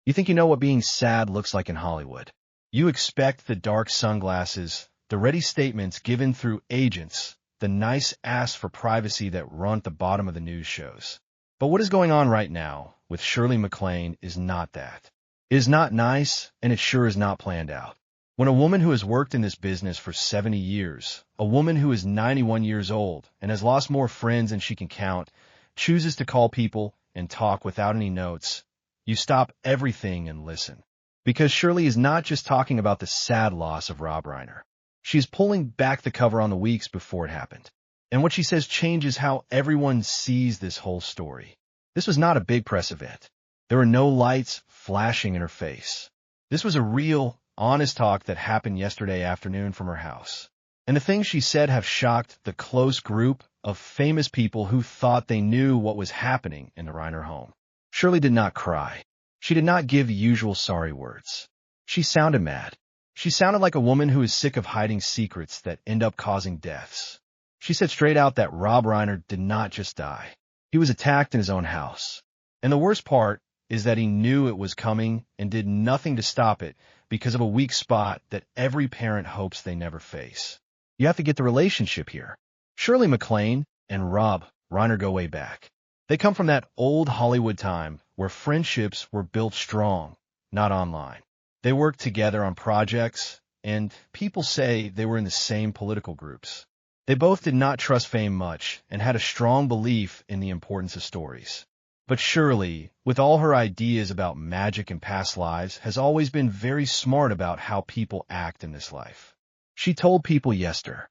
You think you know what being sad looks like in Hollywood. You expect the dark sunglasses, the ready statements given through agents, the nice asks for privacy that run at the bottom of the news shows. But what is going on right now with Shirley MacLaine is not that. It is not nice, and it sure is not planned out. When a woman who has worked in this business for 70 years, a woman who is 91 years old and has lost more friends than she can count, chooses to call people and talk without any notes, you stop everything and listen. Because Shirley is not just talking about the sad loss of Rob Reiner. She is pulling back the cover on the weeks before it happened. And what she says changes how everyone sees this whole story. This was not a big press event. There were no lights flashing in her face. This was a real, honest talk that happened yesterday afternoon from her house. And the things she said have shocked the close group of famous people who thought they knew what was happening in the Reiner home. Shirley did not cry. She did not give usual sorry words. She sounded mad. She sounded like a woman who is sick of hiding secrets that end up causing deaths. She said straight out that Rob Reiner did not just die. He was attacked in his own house. And the worst part is that he knew it was coming and did nothing to stop it because of a weak spot that every parent hopes they never face. You have to get the relationship here. Shirley MacLaine and Rob Reiner go way back. They come from that old Hollywood time where friendships were built strong, not online. They worked together on projects, and people say they were in the same political groups. They both did not trust fame much and had a strong belief in the importance of stories. But Shirley, with all her ideas about magic and past lives, has always been very smart about how people act in this life. She told people yesterday.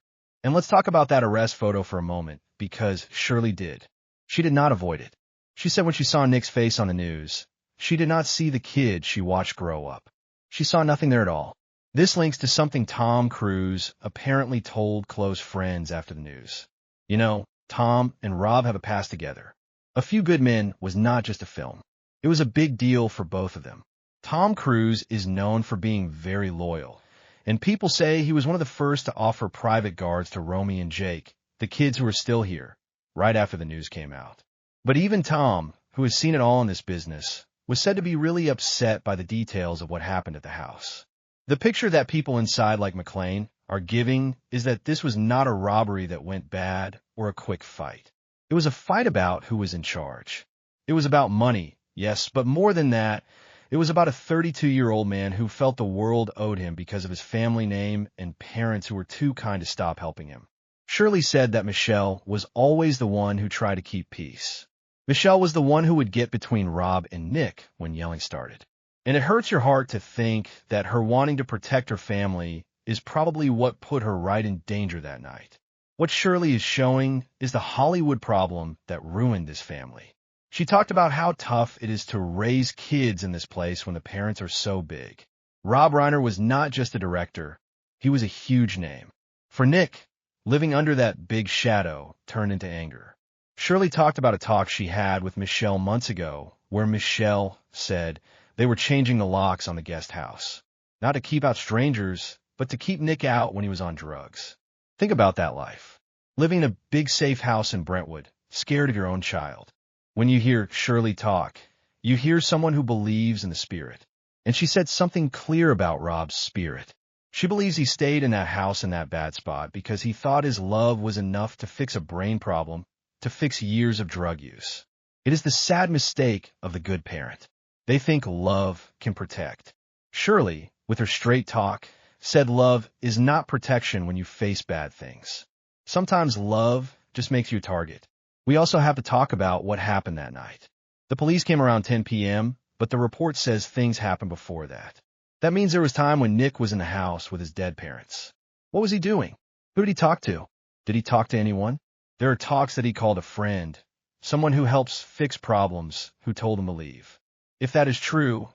And let's talk about that arrest photo for a moment, because Shirley did. She did not avoid it. She said when she saw Nick's face on the news, she did not see the kid she watched grow up. She saw nothing there at all. This links to something Tom Cruise apparently told close friends after the news. You know, Tom and Rob have a past together. A Few Good Men was not just a film. It was a big deal for both of them. Tom Cruise is known for being very loyal, and people say he was one of the first to offer private guards to Romy and Jake, the kids who are still here, right after the news came out. But even Tom, who has seen it all in this business, was said to be really upset by the details of what happened at the house. The picture that people inside like MacLaine are giving is that this was not a robbery that went bad or a quick fight. It was a fight about who was in charge. It was about money, yes, but more than that, it was about a 32-year-old man who felt the world owed him because of his family name and parents who were too kind to stop helping him. Shirley said that Michelle was always the one who tried to keep peace. Michelle was the one who would get between Rob and Nick when yelling started. And it hurts your heart to think that her wanting to protect her family is probably what put her right in danger that night. What Shirley is showing is the Hollywood problem that ruined this family. She talked about how tough it is to raise kids in this place when the parents are so big. Rob Reiner was not just a director. He was a huge name. For Nick, living under that big shadow turned into anger. Shirley talked about a talk she had with Michelle months ago, where Michelle said they were changing the locks on the guest house. Not to keep out strangers, but to keep Nick out when he was on drugs. Think about that life. Living in a big safe house in Brentwood, scared of your own child. When you hear Shirley talk, you hear someone who believes in the spirit. And she said something clear about Rob's spirit. She believes he stayed in that house in that bad spot because he thought his love was enough to fix a brain problem, to fix years of drug use. It is the sad mistake of the good parent. They think love can protect. Shirley, with her straight talk, said love is not protection when you face bad things. Sometimes love just makes you a target. We also have to talk about what happened that night. The police came around 10 p.m., but the report says things happened before that. That means there was time when Nick was in the house with his dead parents. What was he doing? Who did he talk to? Did he talk to anyone? There are talks that he called a friend, someone who helps fix problems, who told him to leave. If that is true,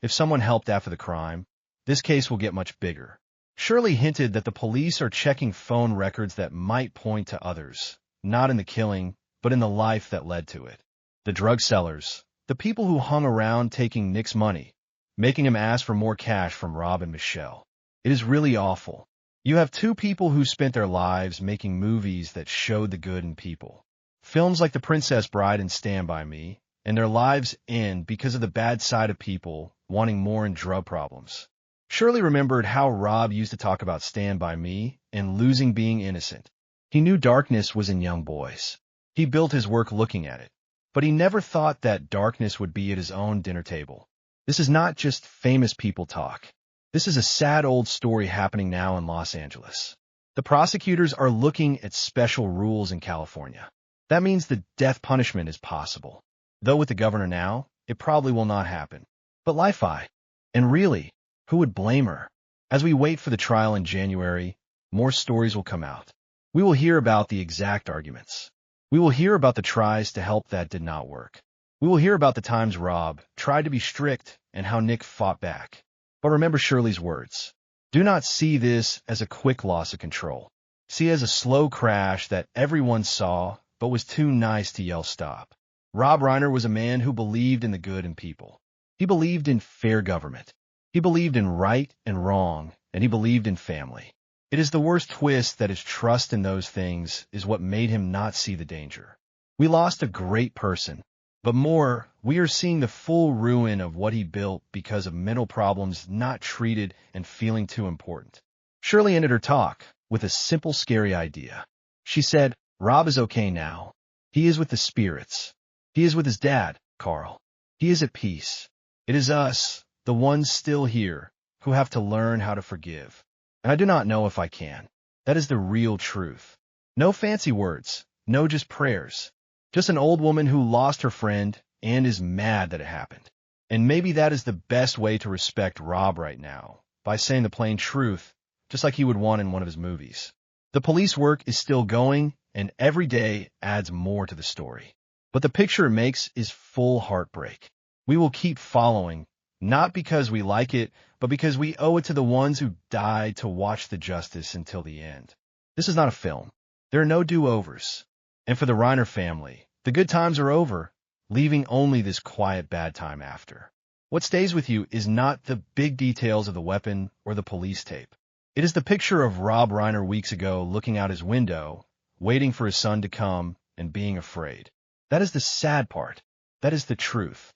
if someone helped after the crime, this case will get much bigger. Shirley hinted that the police are checking phone records that might point to others, not in the killing, but in the life that led to it. The drug sellers, the people who hung around taking Nick's money, making him ask for more cash from Rob and Michelle. It is really awful. You have two people who spent their lives making movies that showed the good in people. Films like The Princess Bride and Stand By Me, and their lives end because of the bad side of people wanting more and drug problems. Shirley remembered how Rob used to talk about Stand By Me and losing being innocent. He knew darkness was in young boys. He built his work looking at it. But he never thought that darkness would be at his own dinner table. This is not just famous people talk. This is a sad old story happening now in Los Angeles. The prosecutors are looking at special rules in California. That means the death punishment is possible. Though with the governor now, it probably will not happen. But Li-Fi. And really, who would blame her? As we wait for the trial in January, more stories will come out. We will hear about the exact arguments. We will hear about the tries to help that did not work. We will hear about the times Rob tried to be strict and how Nick fought back. But remember Shirley's words. Do not see this as a quick loss of control. See it as a slow crash that everyone saw but was too nice to yell stop. Rob Reiner was a man who believed in the good in people. He believed in fair government. He believed in right and wrong, and he believed in family. It is the worst twist that his trust in those things is what made him not see the danger. We lost a great person, but more, we are seeing the full ruin of what he built because of mental problems not treated and feeling too important. Shirley ended her talk with a simple, scary idea. She said, Rob is okay now. He is with the spirits. He is with his dad, Carl. He is at peace. It is us, the ones still here, who have to learn how to forgive. And I do not know if I can. That is the real truth. No fancy words, no just prayers. Just an old woman who lost her friend and is mad that it happened. And maybe that is the best way to respect Rob right now, by saying the plain truth, just like he would want in one of his movies. The police work is still going, and every day adds more to the story. But the picture it makes is full heartbreak. We will keep following, not because we like it, but because we owe it to the ones who died to watch the justice until the end. This is not a film. There are no do-overs. And for the Reiner family, the good times are over, leaving only this quiet bad time after. What stays with you is not the big details of the weapon or the police tape. It is the picture of Rob Reiner weeks ago looking out his window, waiting for his son to come and being afraid. That is the sad part. That is the truth.